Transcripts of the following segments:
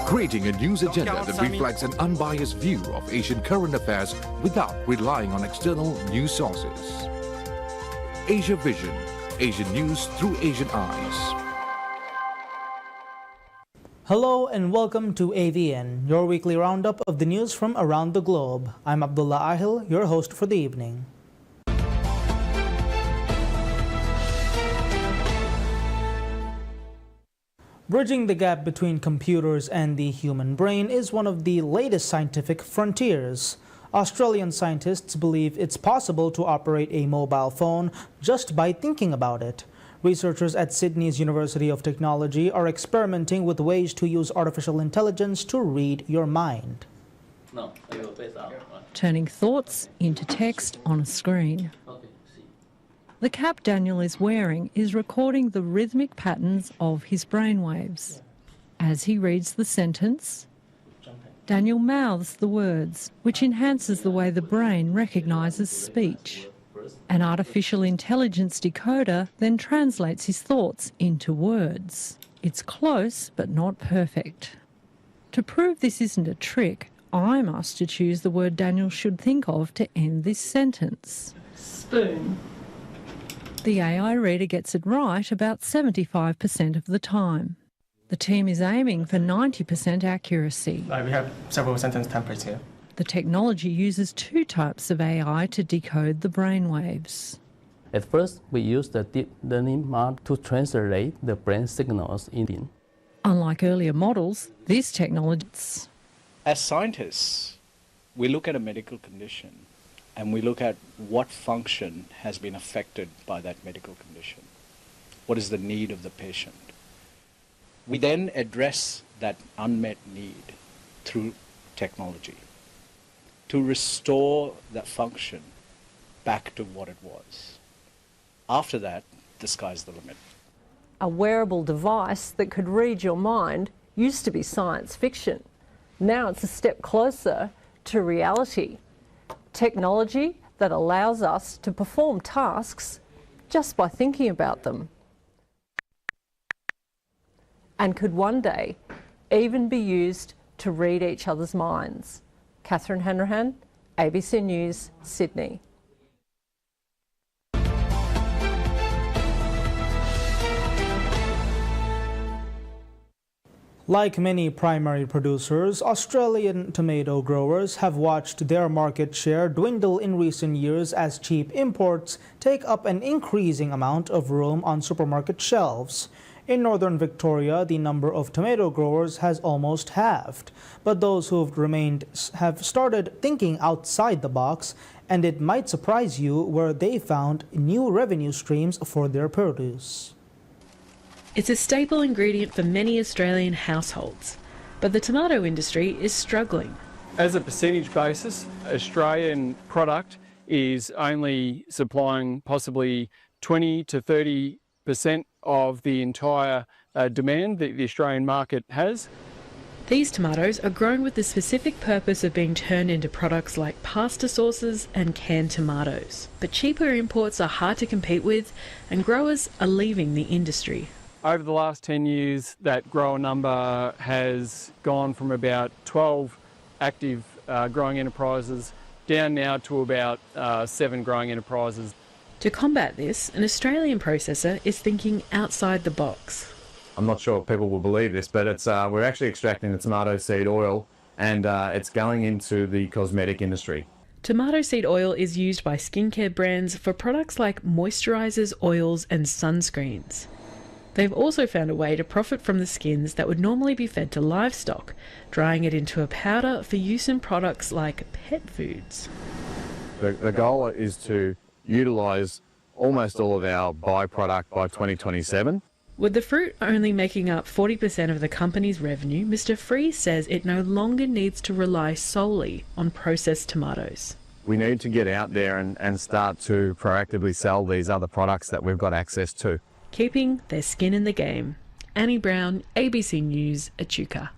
Creating a news agenda that reflects an unbiased view of Asian current affairs without relying on external news sources. Asia Vision, Asian news through Asian eyes. Hello and welcome to AVN, your weekly roundup of the news from around the globe. I'm Abdullah Ahil, your host for the evening. Bridging the gap between computers and the human brain is one of the latest scientific frontiers. Australian scientists believe it's possible to operate a mobile phone just by thinking about it. Researchers at Sydney's University of Technology are experimenting with ways to use artificial intelligence to read your mind. Turning thoughts into text on a screen. The cap Daniel is wearing is recording the rhythmic patterns of his brainwaves. As he reads the sentence, Daniel mouths the words, which enhances the way the brain recognises speech. An artificial intelligence decoder then translates his thoughts into words. It's close, but not perfect. To prove this isn't a trick, I'm asked to choose the word Daniel should think of to end this sentence. Spoon. The AI reader gets it right about 75% of the time. The team is aiming for 90% accuracy. We have several sentence templates here. The technology uses two types of AI to decode the brainwaves. At first, we used the deep learning model to translate the brain signals in. Unlike earlier models, this technology... As scientists, we look at a medical condition and we look at what function has been affected by that medical condition. What is the need of the patient? We then address that unmet need through technology to restore that function back to what it was. After that, the sky's the limit. A wearable device that could read your mind used to be science fiction. Now it's a step closer to reality. Technology that allows us to perform tasks just by thinking about them. And could one day even be used to read each other's minds. Catherine Hanrahan, ABC News, Sydney. Like many primary producers, Australian tomato growers have watched their market share dwindle in recent years as cheap imports take up an increasing amount of room on supermarket shelves. In northern Victoria, the number of tomato growers has almost halved, but those who've remained have started thinking outside the box, and it might surprise you where they found new revenue streams for their produce. It's a staple ingredient for many Australian households, but the tomato industry is struggling. As a percentage basis, Australian product is only supplying possibly 20 to 30% of the entire demand that the Australian market has. These tomatoes are grown with the specific purpose of being turned into products like pasta sauces and canned tomatoes. But cheaper imports are hard to compete with, and growers are leaving the industry. Over the last 10 years, that grower number has gone from about 12 active growing enterprises down now to about 7 growing enterprises. To combat this, an Australian processor is thinking outside the box. I'm not sure if people will believe this, but it's we're actually extracting the tomato seed oil and it's going into the cosmetic industry. Tomato seed oil is used by skincare brands for products like moisturisers, oils and sunscreens. They've also found a way to profit from the skins that would normally be fed to livestock, drying it into a powder for use in products like pet foods. The goal is to utilise almost all of our byproduct by 2027. With the fruit only making up 40% of the company's revenue, Mr. Free says it no longer needs to rely solely on processed tomatoes. We need to get out there and start to proactively sell these other products that we've got access to. Keeping their skin in the game. Annie Brown, ABC News, Echuca.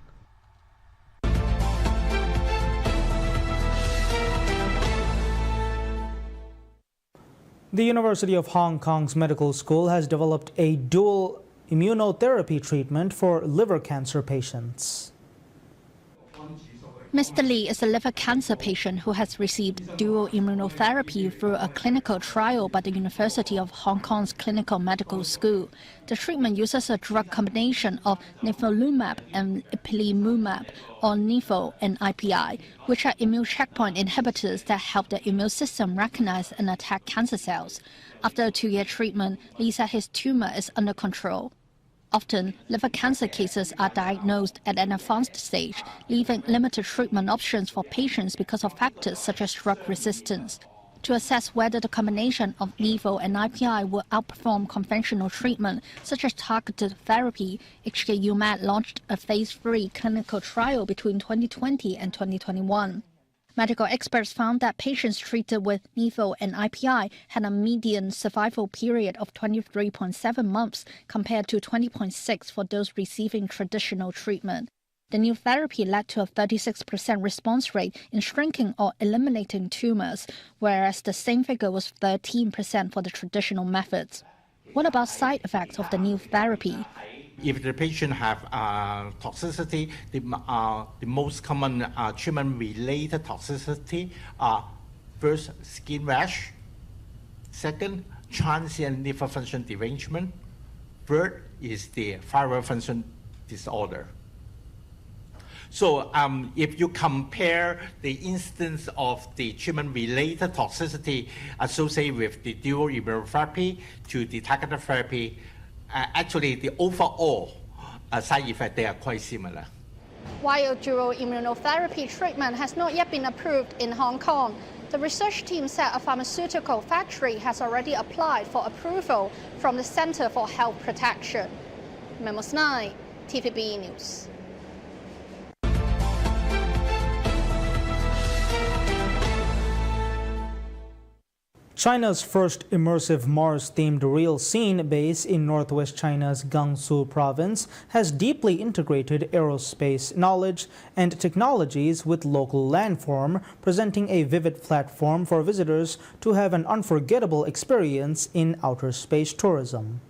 The The University of Hong Kong's medical school has developed a dual immunotherapy treatment for liver cancer patients. Mr. Li is a liver cancer patient who has received dual immunotherapy through a clinical trial by the University of Hong Kong's Clinical Medical School. The treatment uses a drug combination of nivolumab and ipilimumab, or nivo and IPI, which are immune checkpoint inhibitors that help the immune system recognize and attack cancer cells. After a 2-year treatment, Li said his tumor is under control. Often, liver cancer cases are diagnosed at an advanced stage, leaving limited treatment options for patients because of factors such as drug resistance. To assess whether the combination of nivo and IPI will outperform conventional treatment, such as targeted therapy, HKUMed launched a phase 3 clinical trial between 2020 and 2021. Medical experts found that patients treated with nivo and IPI had a median survival period of 23.7 months compared to 20.6 for those receiving traditional treatment. The new therapy led to a 36% response rate in shrinking or eliminating tumors, whereas the same figure was 13% for the traditional methods. What about side effects of the new therapy? If the patient have toxicity, the most common treatment-related toxicity are first, skin rash, second, transient liver function derangement, third is the thyroid function disorder. So if you compare the instance of the treatment-related toxicity associated with the dual immunotherapy to the targeted therapy, actually the overall side effects, they are quite similar. While dual immunotherapy treatment has not yet been approved in Hong Kong, the research team said a pharmaceutical factory has already applied for approval from the Center for Health Protection. Memos 9, TVB News. China's first immersive Mars-themed real scene base in northwest China's Gansu province has deeply integrated aerospace knowledge and technologies with local landform, presenting a vivid platform for visitors to have an unforgettable experience in outer space tourism.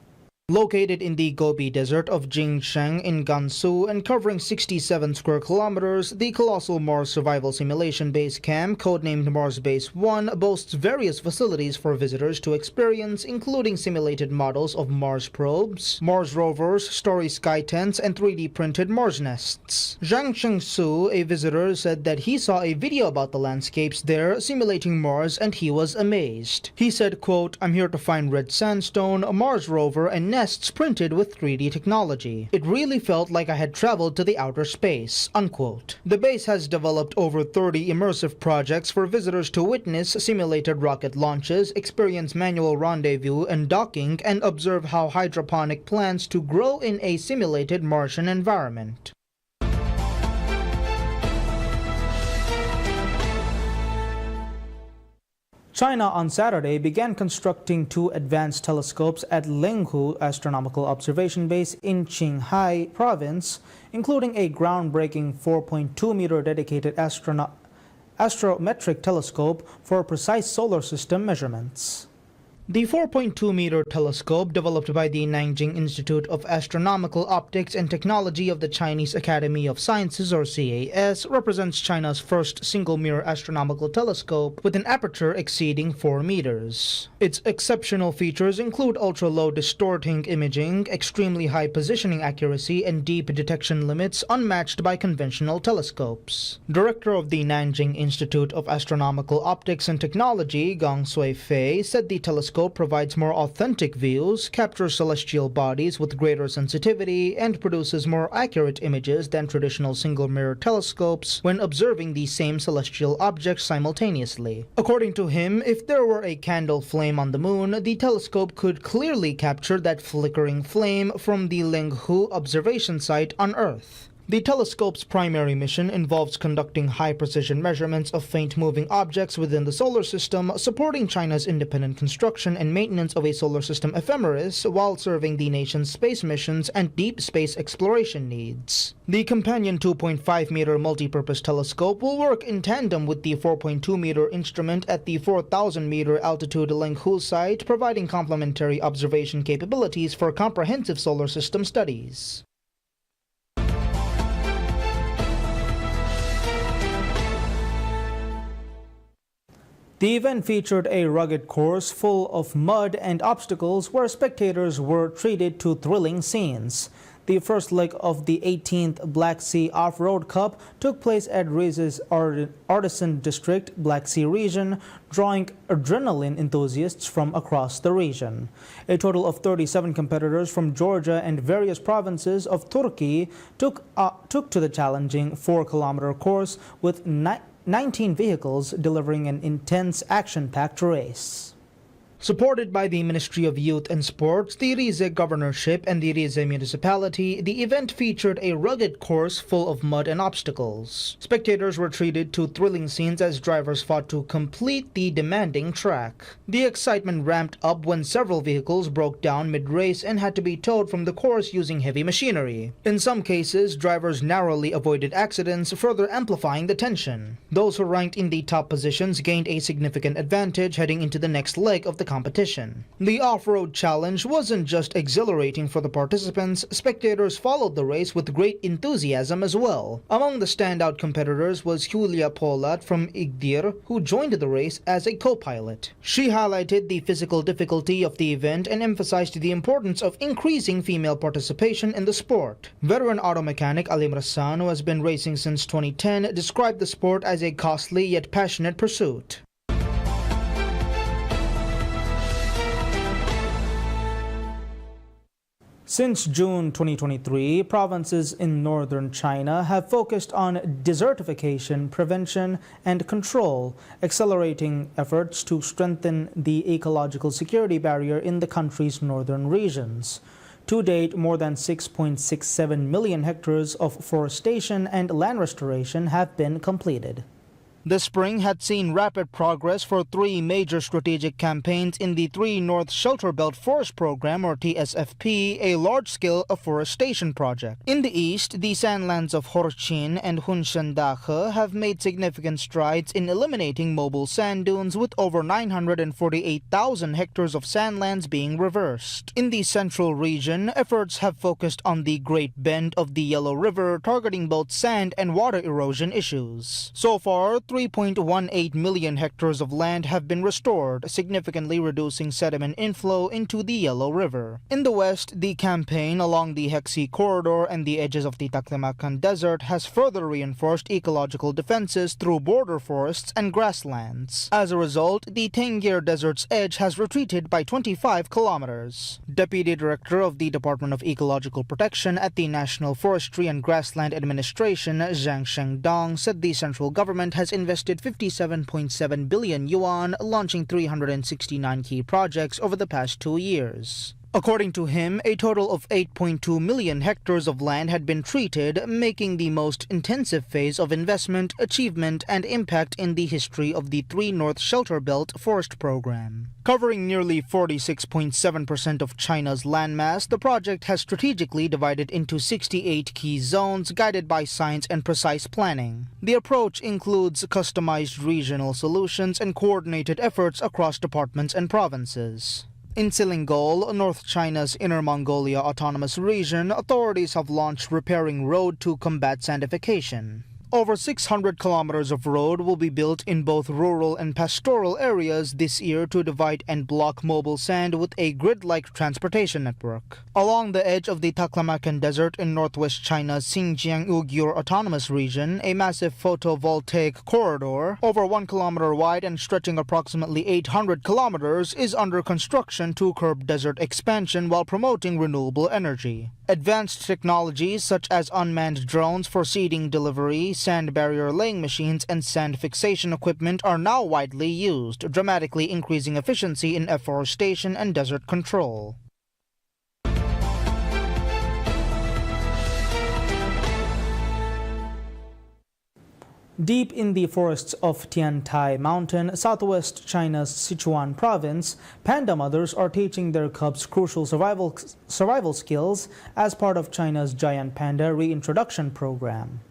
Located in the Gobi Desert of Jingsheng in Gansu and covering 67 square kilometers, the colossal Mars survival simulation base camp, codenamed Mars Base 1, boasts various facilities for visitors to experience, including simulated models of Mars probes, Mars rovers, starry sky tents, and 3D printed Mars nests. Zhang Chengsu, a visitor, said that he saw a video about the landscapes there simulating Mars and he was amazed. He said, quote, "I'm here to find red sandstone, a Mars rover, and nests printed with 3D technology. It really felt like I had traveled to the outer space," unquote. The base has developed over 30 immersive projects for visitors to witness simulated rocket launches, experience manual rendezvous and docking, and observe how hydroponic plants to grow in a simulated Martian environment. China on Saturday began constructing 2 advanced telescopes at Linghu Astronomical Observation Base in Qinghai Province, including a groundbreaking 4.2-meter dedicated astrometric telescope for precise solar system measurements. The 4.2-meter telescope, developed by the Nanjing Institute of Astronomical Optics and Technology of the Chinese Academy of Sciences, or CAS, represents China's first single-mirror astronomical telescope with an aperture exceeding 4 meters. Its exceptional features include ultra-low distorting imaging, extremely high positioning accuracy, and deep detection limits unmatched by conventional telescopes. Director of the Nanjing Institute of Astronomical Optics and Technology, Gong Sui-fei, said the telescope provides more authentic views, captures celestial bodies with greater sensitivity, and produces more accurate images than traditional single-mirror telescopes when observing the same celestial objects simultaneously. According to him, if there were a candle flame on the moon, the telescope could clearly capture that flickering flame from the Linghu observation site on Earth. The telescope's primary mission involves conducting high-precision measurements of faint-moving objects within the solar system, supporting China's independent construction and maintenance of a solar system ephemeris while serving the nation's space missions and deep space exploration needs. The companion 2.5-meter multi-purpose telescope will work in tandem with the 4.2-meter instrument at the 4,000-meter altitude Linghu site, providing complementary observation capabilities for comprehensive solar system studies. The event featured a rugged course full of mud and obstacles where spectators were treated to thrilling scenes. The first leg of the 18th Black Sea OffRoad Cup took place at Rize's Artisan District, Black Sea region, drawing adrenaline enthusiasts from across the region. A total of 37 competitors from Georgia and various provinces of Turkey took to the challenging 4-kilometer course with 19 vehicles, delivering an intense action-packed race. Supported by the Ministry of Youth and Sports, the Rize Governorship, and the Rize Municipality, the event featured a rugged course full of mud and obstacles. Spectators were treated to thrilling scenes as drivers fought to complete the demanding track. The excitement ramped up when several vehicles broke down mid-race and had to be towed from the course using heavy machinery. In some cases, drivers narrowly avoided accidents, further amplifying the tension. Those who ranked in the top positions gained a significant advantage heading into the next leg of the competition. The off-road challenge wasn't just exhilarating for the participants, spectators followed the race with great enthusiasm as well. Among the standout competitors was Julia Polat from Igdir, who joined the race as a co-pilot. She highlighted the physical difficulty of the event and emphasized the importance of increasing female participation in the sport. Veteran auto mechanic Alim Rassan, who has been racing since 2010, described the sport as a costly yet passionate pursuit. Since June 2023, provinces in northern China have focused on desertification prevention and control, accelerating efforts to strengthen the ecological security barrier in the country's northern regions. To date, more than 6.67 million hectares of forestation and land restoration have been completed. The spring had seen rapid progress for 3 major strategic campaigns in the 3 North Shelter Belt Forest Program, or TSFP, a large-scale afforestation project. In the east, the sandlands of Horchin and Hunshandache have made significant strides in eliminating mobile sand dunes, with over 948,000 hectares of sandlands being reversed. In the central region, efforts have focused on the Great Bend of the Yellow River, targeting both sand and water erosion issues. So far, 3.18 million hectares of land have been restored, significantly reducing sediment inflow into the Yellow River. In the west, the campaign along the Hexi corridor and the edges of the Taklamakan Desert has further reinforced ecological defenses through border forests and grasslands. As a result, the Tenggir Desert's edge has retreated by 25 kilometers. Deputy Director of the Department of Ecological Protection at the National Forestry and Grassland Administration, Zhang Shengdong, said the central government has invested 57.7 billion yuan, launching 369 key projects over the past 2 years. According to him, a total of 8.2 million hectares of land had been treated, making the most intensive phase of investment, achievement, and impact in the history of the 3 North Shelter Belt Forest Program. Covering nearly 46.7% of China's landmass, the project has strategically divided into 68 key zones guided by science and precise planning. The approach includes customized regional solutions and coordinated efforts across departments and provinces. In Selingol, North China's Inner Mongolia Autonomous Region, authorities have launched Repairing Road to combat sandification. Over 600 kilometers of road will be built in both rural and pastoral areas this year to divide and block mobile sand with a grid-like transportation network. Along the edge of the Taklamakan Desert in northwest China's Xinjiang-Uyghur Autonomous Region, a massive photovoltaic corridor, over 1 kilometer wide and stretching approximately 800 kilometers, is under construction to curb desert expansion while promoting renewable energy. Advanced technologies such as unmanned drones for seeding delivery, sand barrier laying machines, and sand fixation equipment are now widely used, dramatically increasing efficiency in afforestation and desert control. Deep in the forests of Tiantai Mountain, southwest China's Sichuan province, panda mothers are teaching their cubs crucial survival skills as part of China's giant panda reintroduction program.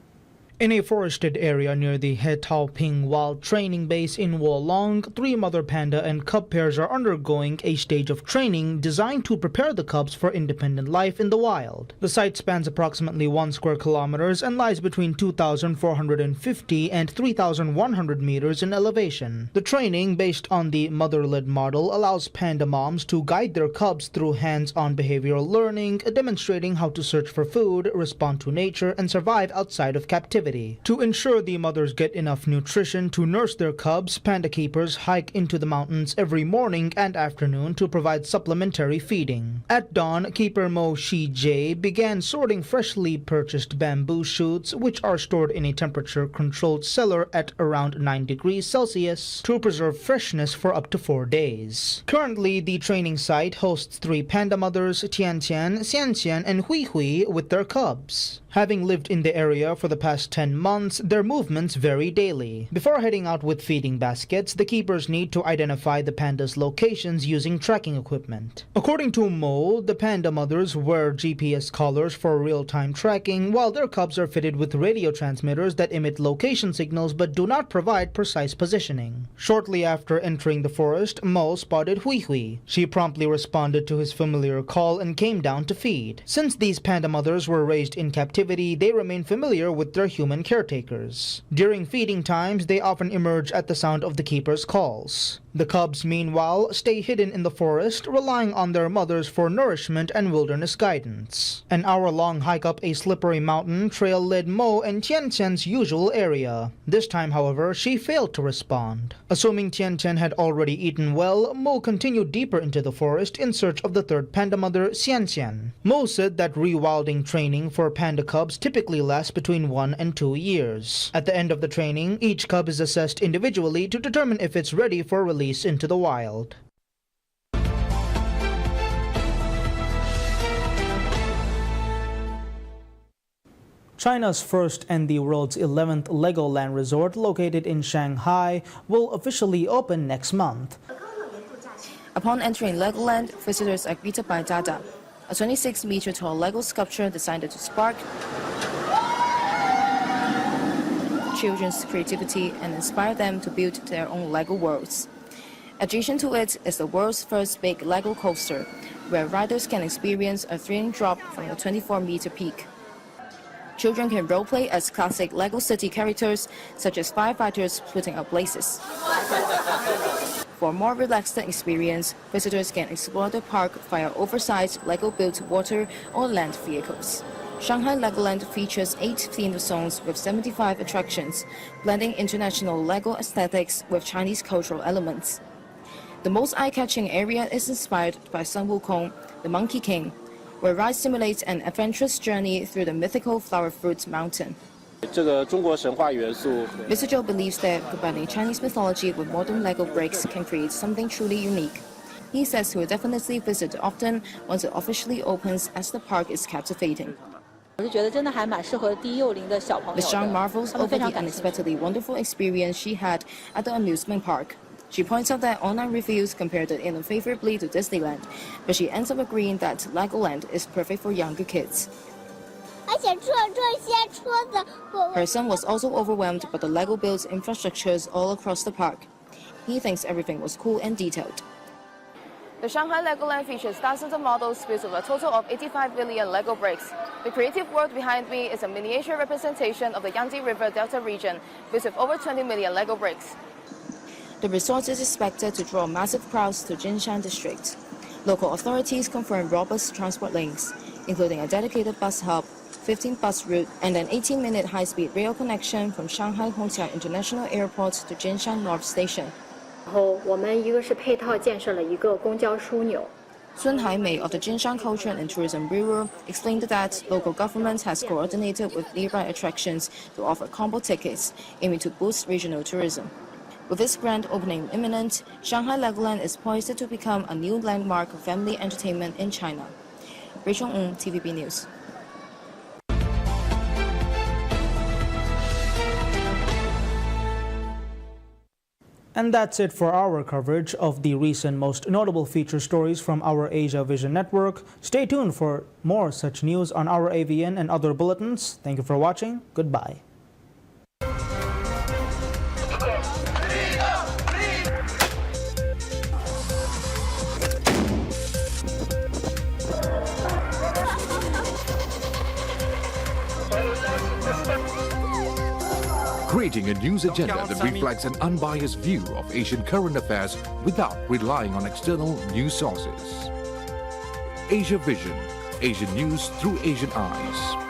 In a forested area near the Hetaoping Wild Training Base in Wolong, 3 mother panda and cub pairs are undergoing a stage of training designed to prepare the cubs for independent life in the wild. The site spans approximately 1 square kilometers and lies between 2,450 and 3,100 meters in elevation. The training, based on the mother-led model, allows panda moms to guide their cubs through hands-on behavioral learning, demonstrating how to search for food, respond to nature, and survive outside of captivity. To ensure the mothers get enough nutrition to nurse their cubs, panda keepers hike into the mountains every morning and afternoon to provide supplementary feeding. At dawn, keeper Mo Shi-jae began sorting freshly purchased bamboo shoots, which are stored in a temperature-controlled cellar at around 9 degrees Celsius to preserve freshness for up to 4 days. Currently, the training site hosts 3 panda mothers, Tian-Tian, Xian-Xian, and Hui-Hui, with their cubs. Having lived in the area for the past 10 months, their movements vary daily. Before heading out with feeding baskets, the keepers need to identify the pandas' locations using tracking equipment. According to Mo, the panda mothers wear GPS collars for real-time tracking, while their cubs are fitted with radio transmitters that emit location signals but do not provide precise positioning. Shortly after entering the forest, Mo spotted Hui-Hui. She promptly responded to his familiar call and came down to feed. Since these panda mothers were raised in captivity, they remain familiar with their human caretakers. During feeding times, they often emerge at the sound of the keeper's calls. The cubs, meanwhile, stay hidden in the forest, relying on their mothers for nourishment and wilderness guidance. An hour-long hike up a slippery mountain trail led Mo and Tian-Tian's usual area. This time, however, she failed to respond. Assuming Tian-Tian had already eaten well, Mo continued deeper into the forest in search of the 3rd panda mother, Xian-Xian. Mo said that rewilding training for panda cubs typically lasts between 1 and 2 years. At the end of the training, each cub is assessed individually to determine if it's ready for release into the wild. China's first and the world's 11th Legoland resort, located in Shanghai, will officially open next month. Upon entering Legoland, visitors are greeted by Dada, a 26-meter-tall Lego sculpture designed to spark children's creativity and inspire them to build their own Lego worlds. Adjacent to it is the world's first big Lego coaster, where riders can experience a thrilling drop from the 24-meter peak. Children can roleplay as classic Lego City characters, such as firefighters putting out blazes. For a more relaxed experience, visitors can explore the park via oversized Lego-built water or land vehicles. Shanghai Legoland features 8 themed zones with 75 attractions, blending international Lego aesthetics with Chinese cultural elements. The most eye-catching area is inspired by Sun Wukong, the Monkey King, where rides simulate an adventurous journey through the mythical Flower Fruit Mountain. Mr. Zhou believes that combining Chinese mythology with modern Lego bricks can create something truly unique. He says he will definitely visit often once it officially opens, as the park is captivating. Ms. Zhang marvels over the unexpectedly wonderful experience she had at the amusement park. She points out that online reviews compared it unfavorably to Disneyland, but she ends up agreeing that Legoland is perfect for younger kids. Her son was also overwhelmed by the Lego-built infrastructures all across the park. He thinks everything was cool and detailed. The Shanghai Legoland features thousands of models built with a total of 85 billion Lego bricks. The creative world behind me is a miniature representation of the Yangtze River Delta region, built with over 20 million Lego bricks. The resort is expected to draw massive crowds to Jinshan district. Local authorities confirm robust transport links, including a dedicated bus hub, 15 bus route, and an 18-minute high-speed rail connection from Shanghai Hongqiao International Airport to Jinshan North Station. Sun Haimei of the Jinshan Culture and Tourism Bureau explained that local government has coordinated with nearby attractions to offer combo tickets, aiming to boost regional tourism. With its grand opening imminent, Shanghai Legoland is poised to become a new landmark of family entertainment in China. Rachel Ng, TVB News. And that's it for our coverage of the recent most notable feature stories from our Asia Vision network. Stay tuned for more such news on our AVN and other bulletins. Thank you for watching. Goodbye. Creating a news agenda that reflects an unbiased view of Asian current affairs without relying on external news sources. Asia Vision, Asian news through Asian eyes.